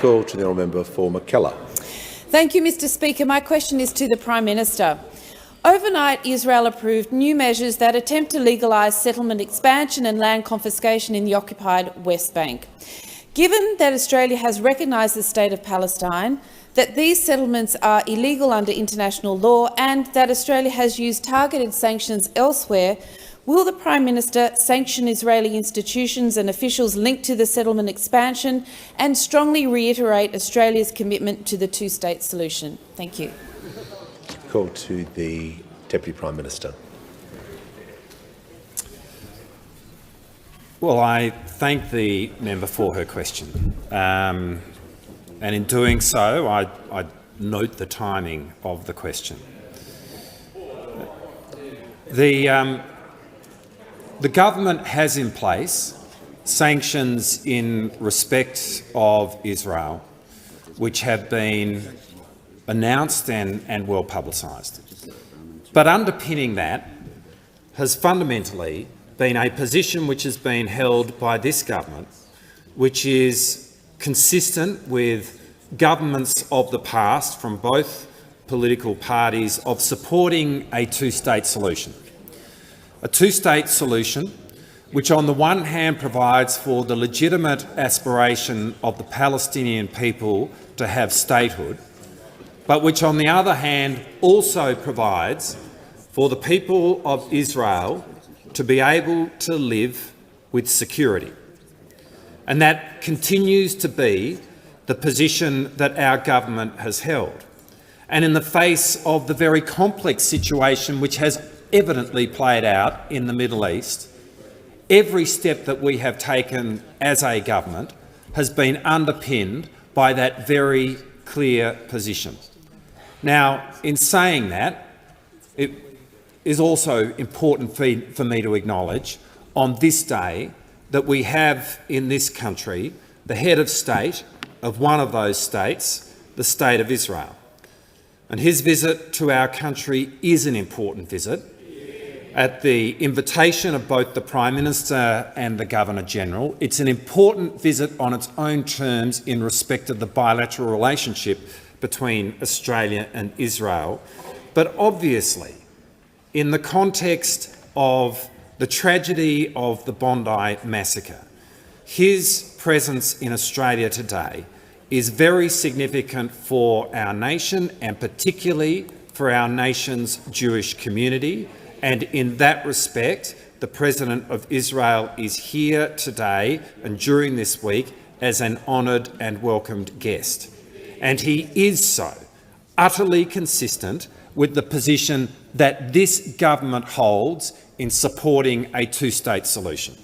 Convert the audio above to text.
call to the honourable member for McKellar. Thank you, Mr Speaker. My question is to the Prime Minister. Overnight, Israel approved new measures that attempt to legalise settlement expansion and land confiscation in the occupied West Bank. Given that Australia has recognised the State of Palestine, that these settlements are illegal under international law and that Australia has used targeted sanctions elsewhere, will the Prime Minister sanction Israeli institutions and officials linked to the settlement expansion and strongly reiterate Australia's commitment to the two-state solution? Thank you. Call to the Deputy Prime Minister. Well, I thank the member for her question. And in doing so, I note the timing of the question. The government has in place sanctions in respect of Israel, which have been announced and well publicised. But underpinning that has fundamentally been a position which has been held by this government, which is consistent with governments of the past from both political parties of supporting a two-state solution. A two-state solution which on the one hand provides for the legitimate aspiration of the Palestinian people to have statehood, but which on the other hand also provides for the people of Israel to be able to live with security. And that continues to be the position that our government has held. And in the face of the very complex situation which has evidently played out in the Middle East, every step that we have taken as a government has been underpinned by that very clear position. Now, in saying that, it is also important for me to acknowledge on this day that we have in this country the head of state of one of those states, the State of Israel. And his visit to our country is an important visit. At the invitation of both the Prime Minister and the Governor-General, it's an important visit on its own terms in respect of the bilateral relationship between Australia and Israel. But obviously, in the context of the tragedy of the Bondi massacre, his presence in Australia today is very significant for our nation and particularly for our nation's Jewish community. And in that respect, the President of Israel is here today and during this week as an honoured and welcomed guest. And he is so utterly consistent with the position that this government holds in supporting a two-state solution.